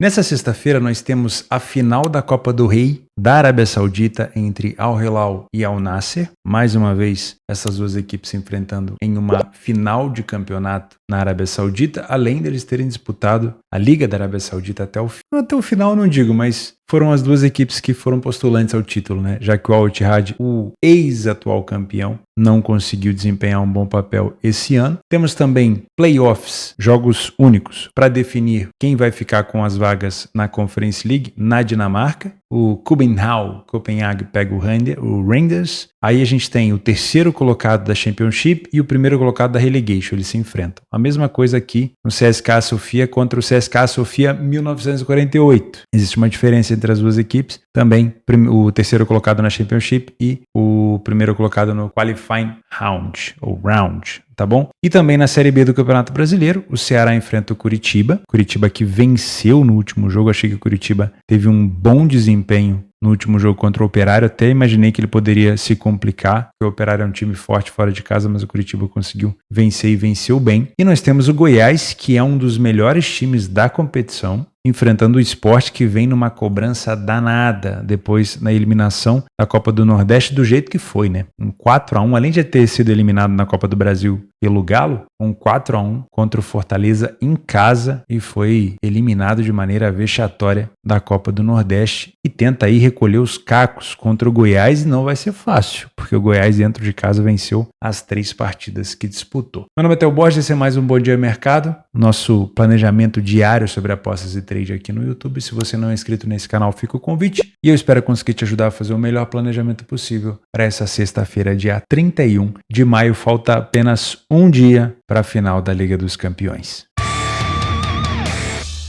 Nessa sexta-feira nós temos a final da Copa do Rei da Arábia Saudita entre Al Hilal e Al Nassr. Mais uma vez, essas duas equipes se enfrentando em uma final de campeonato na Arábia Saudita, além deles terem disputado a Liga da Arábia Saudita até o final, não digo, mas foram as duas equipes que foram postulantes ao título, né? Já que o Al Ittihad, o ex-atual campeão, não conseguiu desempenhar um bom papel esse ano. Temos também playoffs, jogos únicos, para definir quem vai ficar com as vagas na Conference League na Dinamarca. O Copenhague pega o Rangers. Aí a gente tem o terceiro colocado da Championship e o primeiro colocado da Relegation. Eles se enfrentam. A mesma coisa aqui no CSKA Sofia contra o CSKA Sofia 1948. Existe uma diferença entre as duas equipes. Também o terceiro colocado na Championship e o primeiro colocado no Qualifying Round, ou Round. Tá bom? E também na Série B do Campeonato Brasileiro, o Ceará enfrenta o Curitiba. Curitiba que venceu no último jogo. Achei que o Curitiba teve um bom desempenho no último jogo contra o Operário. Até imaginei que ele poderia se complicar, porque o Operário é um time forte fora de casa, mas o Curitiba conseguiu vencer e venceu bem. E nós temos o Goiás, que é um dos melhores times da competição, enfrentando o Sport, que vem numa cobrança danada depois na eliminação da Copa do Nordeste, do jeito que foi, né? Um 4-1, além de ter sido eliminado na Copa do Brasil pelo Galo, um 4-1 contra o Fortaleza em casa e foi eliminado de maneira vexatória da Copa do Nordeste e tenta aí recolher os cacos contra o Goiás e não vai ser fácil, porque o Goiás dentro de casa venceu as 3 partidas que disputou. Meu nome é Theo Borges, esse é mais um Bom Dia Mercado, nosso planejamento diário sobre apostas e trade aqui no YouTube. Se você não é inscrito nesse canal, fica o convite e eu espero conseguir te ajudar a fazer o melhor planejamento possível para essa sexta-feira, dia 31 de maio. Falta apenas um dia para a final da Liga dos Campeões.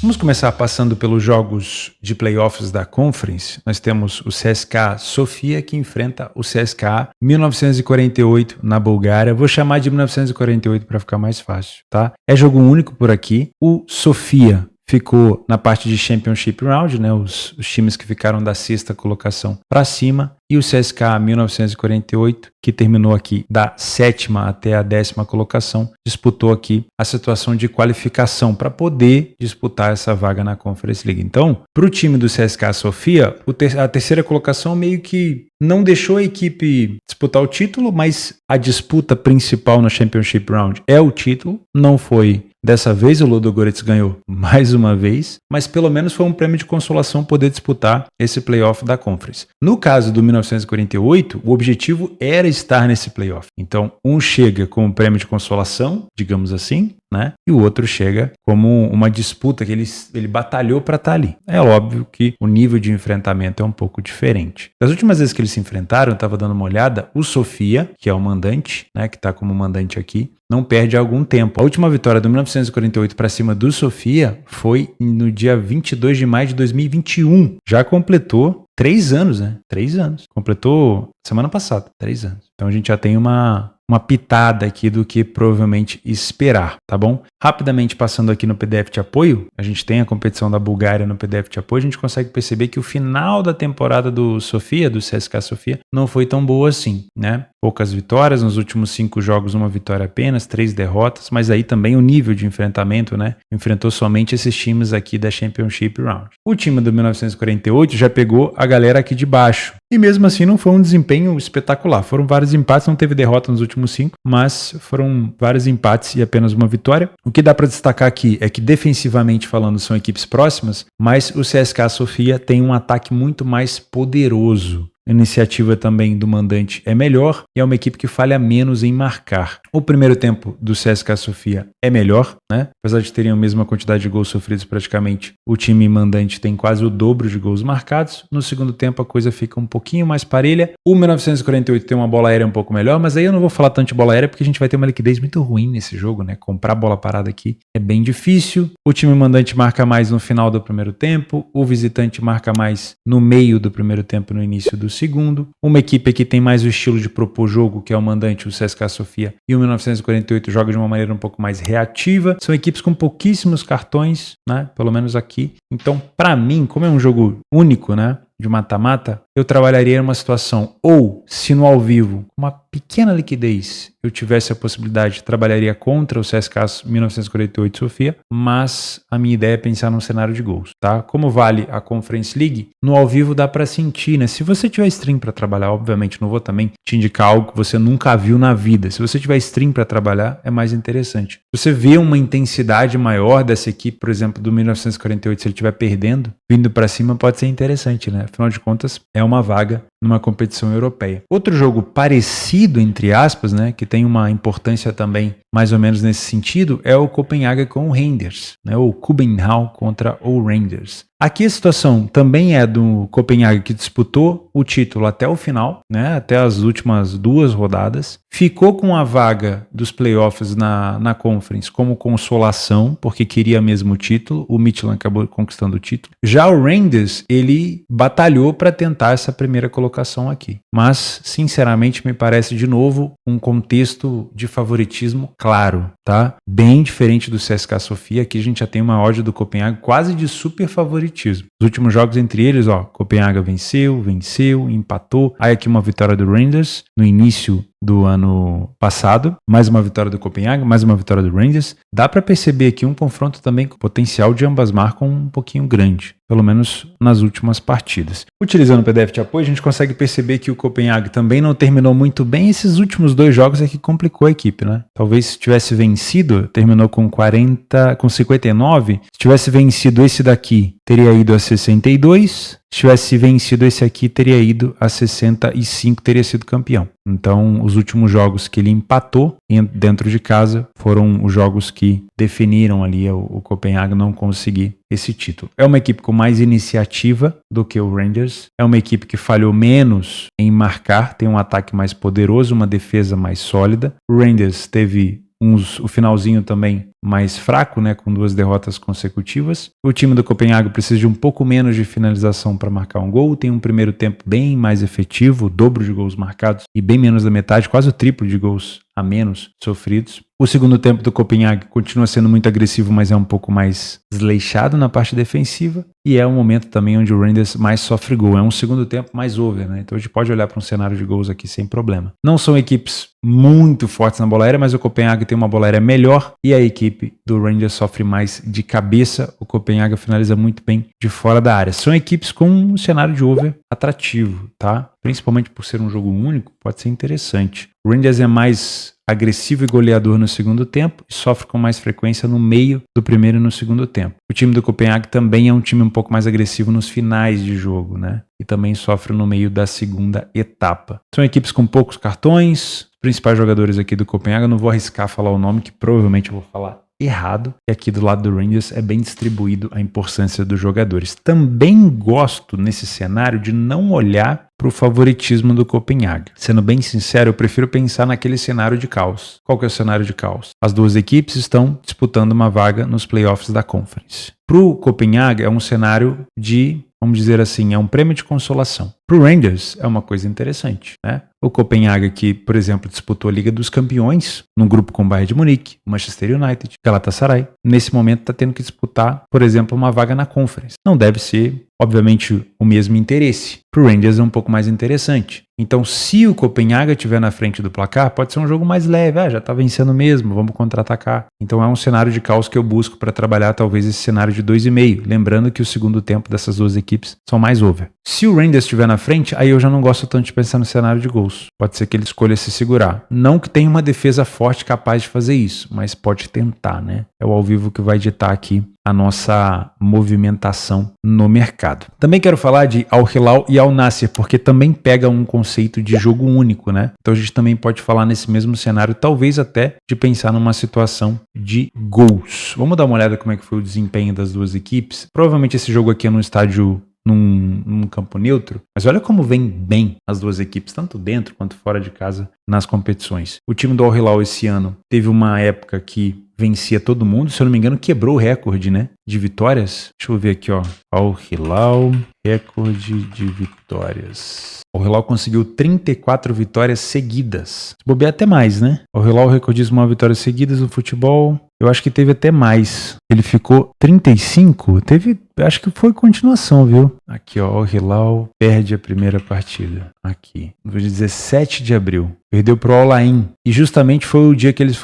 Vamos começar passando pelos jogos de playoffs da Conference. Nós temos o CSKA Sofia que enfrenta o CSKA 1948 na Bulgária. Vou chamar de 1948 para ficar mais fácil, tá? É jogo único por aqui. O Sofia ficou na parte de Championship Round, né? Os times que ficaram da sexta colocação para cima. E o CSKA 1948, que terminou aqui da 7ª até a 10ª colocação, disputou aqui a situação de qualificação para poder disputar essa vaga na Conference League. Então, para o time do CSKA Sofia, a terceira colocação meio que não deixou a equipe disputar o título, mas a disputa principal no Championship Round é o título. Não foi dessa vez, o Ludogorets ganhou mais uma vez, mas pelo menos foi um prêmio de consolação poder disputar esse playoff da Conference. No caso do 1948, o objetivo era estar nesse playoff. Então, um chega com um prêmio de consolação, digamos assim, né? E o outro chega como uma disputa que ele batalhou para estar ali. É óbvio que o nível de enfrentamento é um pouco diferente. Das últimas vezes que eles se enfrentaram, eu estava dando uma olhada, o Sofia, que é o mandante, né, que está como mandante aqui, não perde há algum tempo. A última vitória do 1948 para cima do Sofia foi no dia 22 de maio de 2021. Já completou 3 anos, né? 3 anos. Completou semana passada, 3 anos. Então a gente já tem uma pitada aqui do que provavelmente esperar, tá bom? Rapidamente passando aqui no PDF de apoio, a gente tem a competição da Bulgária no PDF de apoio, a gente consegue perceber que o final da temporada do Sofia, do CSKA Sofia, não foi tão boa assim, né? Poucas vitórias, nos últimos 5 jogos uma vitória apenas, 3 derrotas, mas aí também o nível de enfrentamento, né? Enfrentou somente esses times aqui da Championship Round. O time do 1948 já pegou a galera aqui de baixo, e mesmo assim não foi um desempenho espetacular. Foram vários empates, não teve derrota nos últimos 5, mas foram vários empates e apenas uma vitória. O que dá para destacar aqui é que defensivamente falando são equipes próximas, mas o CSKA Sofia tem um ataque muito mais poderoso. A iniciativa também do mandante é melhor e é uma equipe que falha menos em marcar. O primeiro tempo do CSKA Sofia é melhor, né? Apesar de terem a mesma quantidade de gols sofridos praticamente, o time mandante tem quase o dobro de gols marcados. No segundo tempo a coisa fica um pouquinho mais parelha. O 1948 tem uma bola aérea um pouco melhor, mas aí eu não vou falar tanto de bola aérea porque a gente vai ter uma liquidez muito ruim nesse jogo, né? Comprar bola parada aqui é bem difícil. O time mandante marca mais no final do primeiro tempo, o visitante marca mais no meio do primeiro tempo, no início do segundo. Uma equipe que tem mais o estilo de propor jogo, que é o mandante, o CSKA Sofia, e o 1948 joga de uma maneira um pouco mais reativa. São equipes com pouquíssimos cartões, né? Pelo menos aqui. Então, para mim, como é um jogo único, né? De mata-mata, eu trabalharia uma situação, ou se no ao vivo, com uma pequena liquidez, eu tivesse a possibilidade, trabalharia contra o CSKA 1948 Sofia, mas a minha ideia é pensar num cenário de gols, tá? Como vale a Conference League, no ao vivo dá pra sentir, né? Se você tiver stream pra trabalhar, obviamente não vou também te indicar algo que você nunca viu na vida. Se você tiver stream pra trabalhar, é mais interessante. Você vê uma intensidade maior dessa equipe, por exemplo, do 1948, se ele estiver perdendo, vindo pra cima pode ser interessante, né? Afinal de contas, é uma vaga numa competição europeia. Outro jogo parecido, entre aspas, né, que tem uma importância também mais ou menos nesse sentido, é o Copenhague com o Rangers, né, o Kubenhavn contra o Rangers. Aqui a situação também é do Copenhague, que disputou o título até o final, né, até as últimas 2 rodadas. Ficou com a vaga dos playoffs na Conference como consolação, porque queria mesmo o título. O Midtjylland acabou conquistando o título. Já o Rangers, ele batalhou para tentar essa primeira colocação aqui. Mas, sinceramente, me parece de novo um contexto de favoritismo claro, tá? Bem diferente do CSKA Sofia. Aqui a gente já tem uma odd do Copenhague quase de super favoritismo. Os últimos jogos entre eles, ó, Copenhague venceu, empatou. Aí aqui uma vitória do Rangers no início do ano passado, mais uma vitória do Copenhague, mais uma vitória do Rangers. Dá para perceber aqui um confronto também com o potencial de ambas marcas um pouquinho grande, pelo menos nas últimas partidas. Utilizando o PDF de apoio, a gente consegue perceber que o Copenhague também não terminou muito bem. Esses últimos 2 jogos é que complicou a equipe, né? Talvez se tivesse vencido, terminou com 59. Se tivesse vencido esse daqui, teria ido a 62. Se tivesse vencido esse aqui, teria ido a 65, teria sido campeão. Então, os últimos jogos que ele empatou dentro de casa foram os jogos que definiram ali o Copenhague não conseguir esse título. É uma equipe com mais iniciativa do que o Rangers. É uma equipe que falhou menos em marcar, tem um ataque mais poderoso, uma defesa mais sólida. O Rangers teve o finalzinho também mais fraco, né, com 2 derrotas consecutivas. O time do Copenhague precisa de um pouco menos de finalização para marcar um gol, tem um primeiro tempo bem mais efetivo, o dobro de gols marcados e bem menos da metade, quase o triplo de gols a menos sofridos. O segundo tempo do Copenhague continua sendo muito agressivo, mas é um pouco mais desleixado na parte defensiva, e é um momento também onde o Rangers mais sofre gol. É um segundo tempo mais over, né? Então a gente pode olhar para um cenário de gols aqui sem problema. Não são equipes muito fortes na bola aérea, mas o Copenhague tem uma bola aérea melhor e a equipe do Rangers sofre mais de cabeça. O Copenhague finaliza muito bem de fora da área. São equipes com um cenário de over atrativo, tá? Principalmente por ser um jogo único, pode ser interessante. O Rangers é mais agressivo e goleador no segundo tempo e sofre com mais frequência no meio do primeiro e no segundo tempo. O time do Copenhague também é um time um pouco mais agressivo nos finais de jogo, né? E também sofre no meio da segunda etapa. São equipes com poucos cartões. Os principais jogadores aqui do Copenhague, eu não vou arriscar falar o nome, que provavelmente eu vou falar errado. E aqui do lado do Rangers é bem distribuído a importância dos jogadores. Também gosto nesse cenário de não olhar para o favoritismo do Copenhague. Sendo bem sincero, eu prefiro pensar naquele cenário de caos. Qual que é o cenário de caos? As 2 equipes estão disputando uma vaga nos playoffs da Conference. Para o Copenhague é um cenário de, vamos dizer assim, é um prêmio de consolação. Para o Rangers é uma coisa interessante, né? O Copenhague que, por exemplo, disputou a Liga dos Campeões num grupo com o Bayern de Munique, Manchester United, Galatasaray. Nesse momento está tendo que disputar, por exemplo, uma vaga na Conference. Não deve ser, obviamente, o mesmo interesse. Para o Rangers é um pouco mais interessante. Então, se o Copenhague estiver na frente do placar, pode ser um jogo mais leve. Já está vencendo mesmo, vamos contra-atacar. Então, é um cenário de caos que eu busco para trabalhar talvez esse cenário de 2,5. Lembrando que o segundo tempo dessas 2 equipes são mais over. Se o Rangers estiver na frente, aí eu já não gosto tanto de pensar no cenário de gols. Pode ser que ele escolha se segurar. Não que tenha uma defesa forte capaz de fazer isso, mas pode tentar, né? É o ao vivo que vai ditar aqui a nossa movimentação no mercado. Também quero falar de Al Hilal e Al Nassr, porque também pega um conceito de jogo único, né? Então a gente também pode falar nesse mesmo cenário, talvez até de pensar numa situação de gols. Vamos dar uma olhada como é que foi o desempenho das 2 equipes. Provavelmente esse jogo aqui é num estádio num campo neutro, mas olha como vem bem as 2 equipes, tanto dentro quanto fora de casa, nas competições. O time do Al Hilal esse ano teve uma época que vencia todo mundo, se eu não me engano, quebrou o recorde, né, de vitórias. Deixa eu ver aqui, ó. Al Hilal, recorde de vitórias. O Al Hilal conseguiu 34 vitórias seguidas. Se bobear até mais, né? O Al Hilal recordismo uma vitória seguidas no futebol. Eu acho que teve até mais. Ele ficou 35? Acho que foi continuação, viu? Aqui, ó, o Hilal perde a primeira partida. Aqui, no 17 de abril. Perdeu pro Al Ain. E justamente foi o dia que eles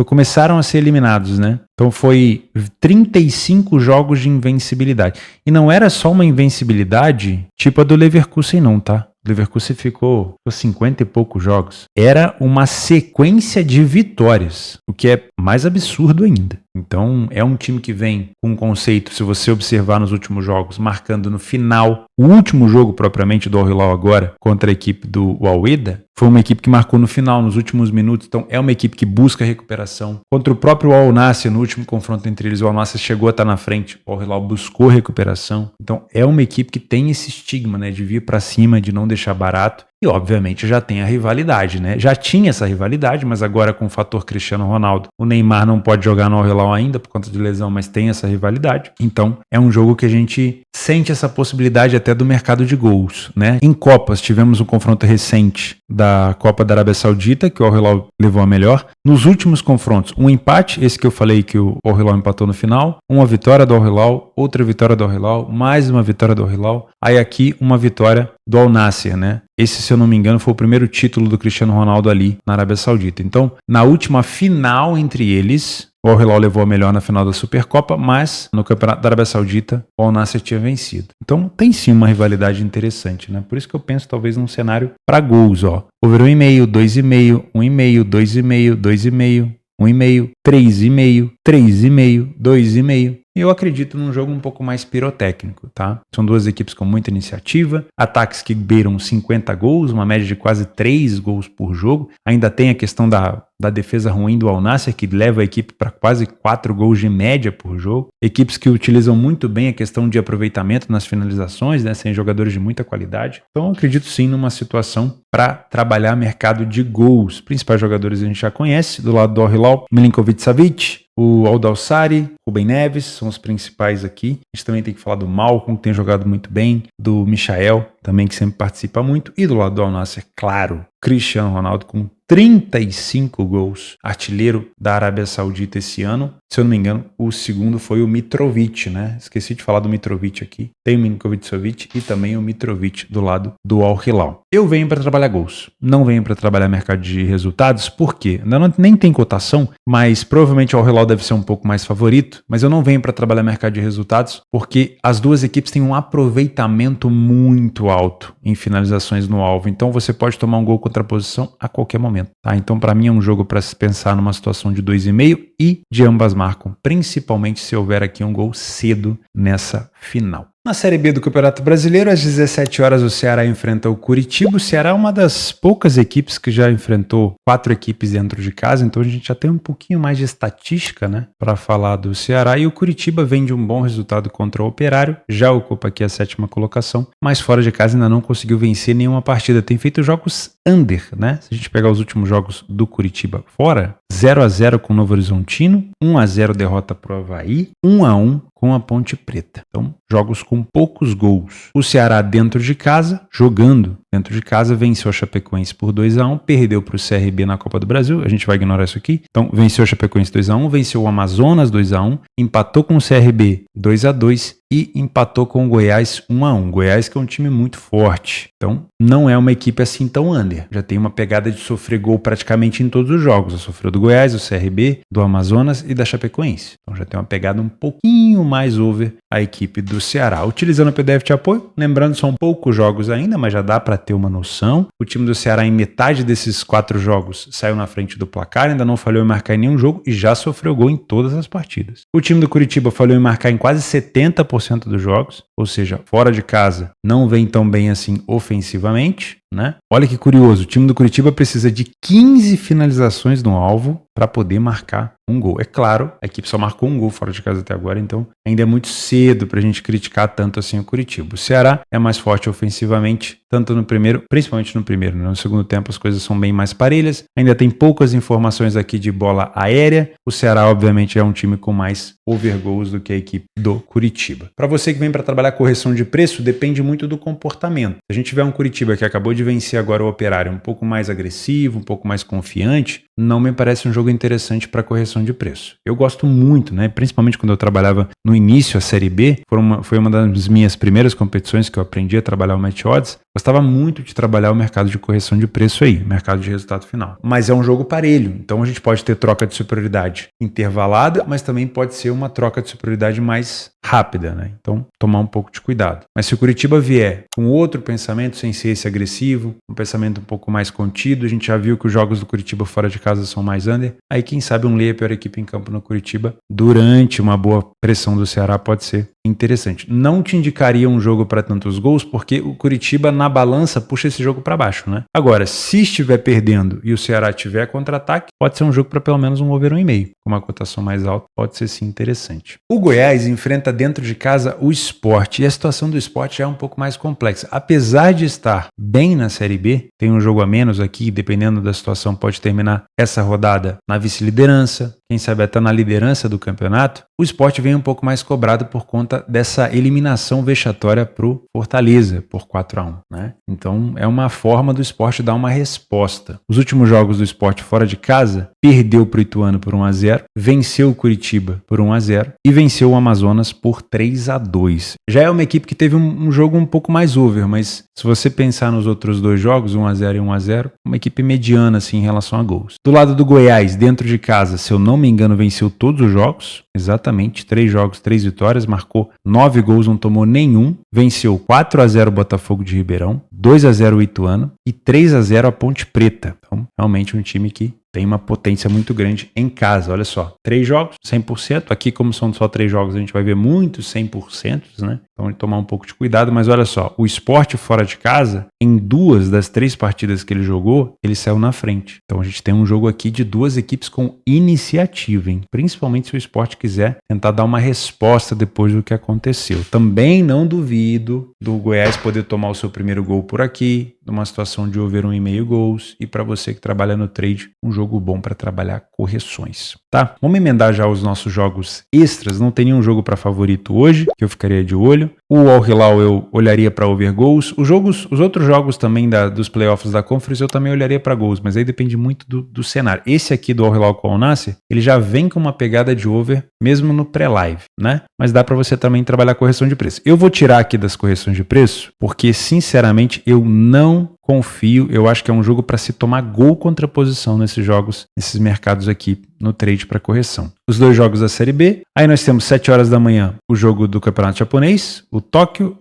começaram a ser eliminados, né? Então foi 35 jogos de invencibilidade. E não era só uma invencibilidade tipo a do Leverkusen não, tá? O Leverkusen ficou 50 e poucos jogos. Era uma sequência de vitórias, o que é mais absurdo ainda. Então, é um time que vem com um conceito, se você observar nos últimos jogos, marcando no final, o último jogo propriamente do Al Hilal agora, contra a equipe do Al Wehda, foi uma equipe que marcou no final, nos últimos minutos. Então, é uma equipe que busca recuperação. Contra o próprio Al Nassr, no último confronto entre eles, o Al Nassr chegou a estar na frente, o Al Hilal buscou recuperação. Então, é uma equipe que tem esse estigma, né, de vir para cima, de não deixar barato. E, obviamente, já tem a rivalidade, né? Já tinha essa rivalidade, mas agora com o fator Cristiano Ronaldo, o Neymar não pode jogar no Al Hilal ainda por conta de lesão, mas tem essa rivalidade. Então, é um jogo que a gente sente essa possibilidade até do mercado de gols, né? Em Copas, tivemos um confronto recente da Copa da Arábia Saudita, que o Al Hilal levou a melhor. Nos últimos confrontos, um empate, esse que eu falei que o Al Hilal empatou no final, uma vitória do Al Hilal, outra vitória do Al Hilal, mais uma vitória do Al Hilal, aí aqui uma vitória do Al Nassr, né? Esse, se eu não me engano, foi o primeiro título do Cristiano Ronaldo ali na Arábia Saudita. Então, na última final entre eles, o Al Hilal levou a melhor na final da Supercopa, mas no Campeonato da Arábia Saudita, o Al Nassr tinha vencido. Então, tem sim uma rivalidade interessante, né? Por isso que eu penso talvez num cenário para gols, ó. Over 1,5, 2,5, 1,5, 2,5, 2,5, 1,5, 3,5, 3,5, 2,5. Eu acredito num jogo um pouco mais pirotécnico, tá? São duas equipes com muita iniciativa, ataques que beiram 50 gols, uma média de quase 3 gols por jogo. Ainda tem a questão da defesa ruim do Al Nassr, que leva a equipe para quase 4 gols de média por jogo. Equipes que utilizam muito bem a questão de aproveitamento nas finalizações, né? Sem jogadores de muita qualidade. Então eu acredito sim numa situação para trabalhar mercado de gols. Os principais jogadores a gente já conhece. Do lado do Al Hilal, Milinkovic-Savic, o Aldalsari, Rubem Neves, são os principais aqui. A gente também tem que falar do Malcom, que tem jogado muito bem, do Michael, também que sempre participa muito, e do lado do Al Nassr, claro, Cristiano Ronaldo com 35 gols, artilheiro da Arábia Saudita esse ano. Se eu não me engano, o segundo foi o Mitrovic, né? Esqueci de falar do Mitrovic aqui. Tem o Milinkovic-Savic e também o Mitrovic do lado do Al Hilal. Eu venho para trabalhar gols, não venho para trabalhar mercado de resultados, por quê? Nem tem cotação, mas provavelmente o Al Hilal deve ser um pouco mais favorito, mas eu não venho para trabalhar mercado de resultados porque as duas equipes têm um aproveitamento muito alto em finalizações no alvo, então você pode tomar um gol contra a posição a qualquer momento. Tá? Então, para mim, é um jogo para se pensar numa situação de 2,5 e de ambas marcam, principalmente se houver aqui um gol cedo nessa final. Na Série B do Campeonato Brasileiro, às 17 horas, o Ceará enfrenta o Curitiba. O Ceará é uma das poucas equipes que já enfrentou 4 equipes dentro de casa, então a gente já tem um pouquinho mais de estatística, né, para falar do Ceará. E o Curitiba vem de um bom resultado contra o Operário, já ocupa aqui a 7ª colocação, mas fora de casa ainda não conseguiu vencer nenhuma partida. Tem feito jogos under, né? Se a gente pegar os últimos jogos do Curitiba fora, 0-0 com o Novo Horizontino, 1-0 derrota pro Avaí, 1-1 com a Ponte Preta. Então, jogos com poucos gols. O Ceará dentro de casa, jogando dentro de casa, venceu a Chapecoense por 2-1, perdeu para o CRB na Copa do Brasil, a gente vai ignorar isso aqui. Então, venceu a Chapecoense 2-1, venceu o Amazonas 2-1, empatou com o CRB 2-2 e empatou com o Goiás 1-1. Goiás que é um time muito forte. Então, não é uma equipe assim tão under. Já tem uma pegada de sofrer gol praticamente em todos os jogos. Já sofreu do Goiás, do CRB, do Amazonas e da Chapecoense. Então, já tem uma pegada um pouquinho mais over a equipe do Ceará. Utilizando o PDF de apoio, lembrando, são poucos jogos ainda, mas já dá para ter uma noção. O time do Ceará, em metade desses 4 jogos, saiu na frente do placar, ainda não falhou em marcar em nenhum jogo e já sofreu gol em todas as partidas. O time do Curitiba falhou em marcar em quase 70% dos jogos, ou seja, fora de casa não vem tão bem assim ofensivamente, né? Olha que curioso, o time do Curitiba precisa de 15 finalizações no alvo para poder marcar um gol. É claro, a equipe só marcou um gol fora de casa até agora, então ainda é muito cedo para a gente criticar tanto assim o Curitiba. O Ceará é mais forte ofensivamente, tanto no primeiro, principalmente no primeiro, né? No segundo tempo as coisas são bem mais parelhas, ainda tem poucas informações aqui de bola aérea. O Ceará obviamente é um time com mais over goals do que a equipe do Curitiba. Para você que vem para trabalhar correção de preço, depende muito do comportamento. Se a gente tiver um Curitiba que acabou de vencer agora o Operário um pouco mais agressivo, um pouco mais confiante, não me parece um jogo interessante para correção de preço. Eu gosto muito, né? Principalmente quando eu trabalhava no início a Série B, foi uma das minhas primeiras competições que eu aprendi a trabalhar o Match Odds. Gostava muito de trabalhar o mercado de correção de preço aí, mercado de resultado final. Mas é um jogo parelho, então a gente pode ter troca de superioridade intervalada, mas também pode ser uma troca de superioridade mais rápida, né? Então, tomar um pouco de cuidado. Mas se o Curitiba vier com outro pensamento, sem ser esse agressivo, um pensamento um pouco mais contido, a gente já viu que os jogos do Curitiba fora de casa são mais under, aí quem sabe um Leia, pior equipe em campo no Curitiba, durante uma boa pressão do Ceará, pode ser interessante. Não te indicaria um jogo para tantos gols, porque o Curitiba na balança puxa esse jogo para baixo, né? Agora, se estiver perdendo e o Ceará tiver contra-ataque, pode ser um jogo para pelo menos um over 1,5. Com uma cotação mais alta, pode ser sim interessante. O Goiás enfrenta dentro de casa o Sport, e a situação do Sport já é um pouco mais complexa. Apesar de estar bem na Série B, tem um jogo a menos aqui, dependendo da situação, pode terminar essa rodada na vice-liderança, quem sabe até na liderança do campeonato. O Sport vem um pouco mais cobrado por conta dessa eliminação vexatória para o Fortaleza por 4-1, né? Então é uma forma do Sport dar uma resposta. Os últimos jogos do Sport fora de casa, perdeu para o Ituano por 1-0, venceu o Curitiba por 1-0 e venceu o Amazonas por 3-2. Já é uma equipe que teve um jogo um pouco mais over, mas se você pensar nos outros dois jogos, 1-0 e 1-0, uma equipe mediana assim em relação a gols. Do lado do Goiás, dentro de casa, se eu não me engano, venceu todos os jogos, exatamente, 3 jogos, 3 vitórias, marcou 9 gols, não tomou nenhum, venceu 4-0 o Botafogo de Ribeirão, 2-0 o Ituano e 3-0 a Ponte Preta. Então, realmente um time que tem uma potência muito grande em casa. Olha só, 3 jogos, 100%. Aqui, como são só 3 jogos, a gente vai ver muitos 100%, né? Então, tomar um pouco de cuidado. Mas olha só, o Sport fora de casa, em 2 das 3 partidas que ele jogou, ele saiu na frente. Então, a gente tem um jogo aqui de 2 equipes com iniciativa, hein? Principalmente se o Sport quiser tentar dar uma resposta depois do que aconteceu. Também não duvido do Goiás poder tomar o seu primeiro gol por aqui, numa situação de over 1,5 gols. E para você que trabalha no trade, um jogo bom para trabalhar correções, tá? Vamos emendar já os nossos jogos extras. Não tem nenhum jogo para favorito hoje, que eu ficaria de olho. O Al Hilal eu olharia para over goals. Os outros jogos também dos playoffs da Conference eu também olharia para gols, mas aí depende muito do cenário. Esse aqui do Al Hilal com o Al Nassr, ele já vem com uma pegada de over, mesmo no pré-live, né? Mas dá para você também trabalhar correção de preço. Eu vou tirar aqui das correções de preço, porque sinceramente eu não confio, eu acho que é um jogo para se tomar gol contra a posição nesses jogos, nesses mercados aqui no trade para correção. Os 2 jogos da Série B, aí nós temos 7 horas da manhã o jogo do Campeonato Japonês, o Tóquio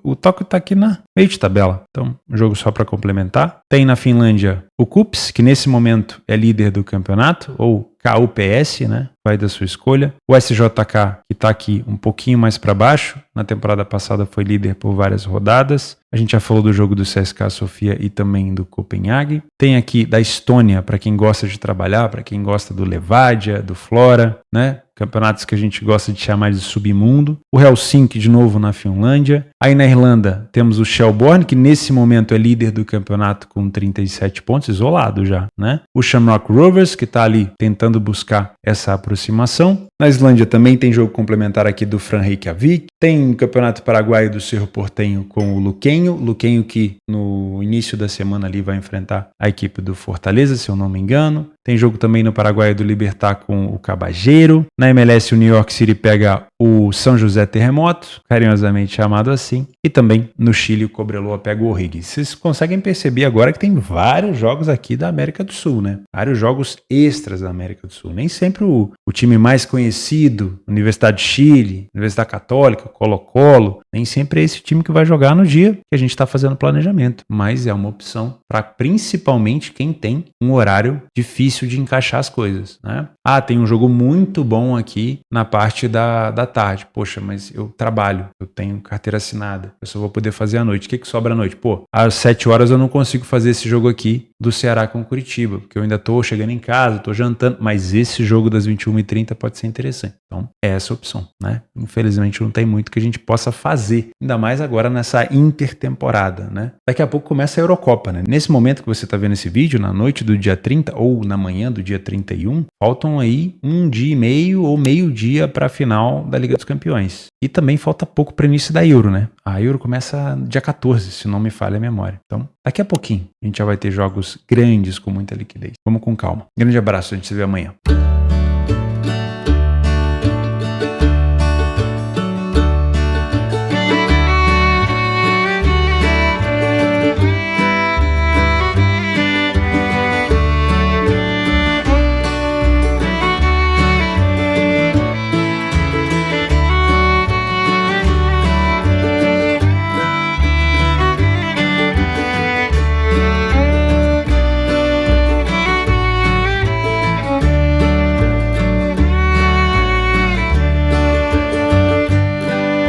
tá aqui na meio de tabela, então um jogo só para complementar. Tem na Finlândia o KuPS, que nesse momento é líder do campeonato, ou KUPS, né? Vai da sua escolha. O SJK, que está aqui um pouquinho mais para baixo, na temporada passada foi líder por várias rodadas. A gente já falou do jogo do CSKA Sofia e também do Copenhague. Tem aqui da Estônia, para quem gosta de trabalhar, para quem gosta do Levadia, do Flora, né? Campeonatos que a gente gosta de chamar de submundo. O Helsinki, de novo, na Finlândia. Aí na Irlanda temos o Shelbourne, que nesse momento é líder do campeonato com 37 pontos, isolado já, né? O Shamrock Rovers, que está ali tentando buscar essa aproximação. Na Islândia também tem jogo complementar aqui do Fram Reykjavik. Tem o Campeonato Paraguaio do Cerro Porteño com o Luquenho. Luquenho que no início da semana ali vai enfrentar a equipe do Fortaleza, se eu não me engano. Tem jogo também no Paraguai do Libertad com o Cabageiro. Na MLS, o New York City pega o São José Terremoto, carinhosamente chamado assim. E também no Chile, o Cobreloa pega o O'Higgins. Vocês conseguem perceber agora que tem vários jogos aqui da América do Sul, né? Vários jogos extras da América do Sul. Nem sempre o time mais conhecido, Universidade de Chile, Universidade Católica, Colo-Colo, nem sempre é esse time que vai jogar no dia que a gente está fazendo planejamento. Mas é uma opção para principalmente quem tem um horário difícil de encaixar as coisas, né? Ah, tem um jogo muito bom aqui na parte da tarde. Poxa, mas eu trabalho, eu tenho carteira assinada, eu só vou poder fazer à noite. O que sobra à noite? Pô, às 7 horas eu não consigo fazer esse jogo aqui do Ceará com o Curitiba, porque eu ainda tô chegando em casa, tô jantando, mas esse jogo das 21h30 pode ser interessante. Então, é essa a opção, né? Infelizmente não tem muito que a gente possa fazer, ainda mais agora nessa intertemporada, né? Daqui a pouco começa a Eurocopa, né? Nesse momento que você tá vendo esse vídeo, na noite do dia 30 ou na manhã do dia 31, faltam aí 1 dia e meio ou meio-dia para a final da Liga dos Campeões. E também falta pouco para o início da Euro, né? A Euro começa dia 14, se não me falha a memória. Então, daqui a pouquinho, a gente já vai ter jogos grandes com muita liquidez. Vamos com calma. Grande abraço, a gente se vê amanhã.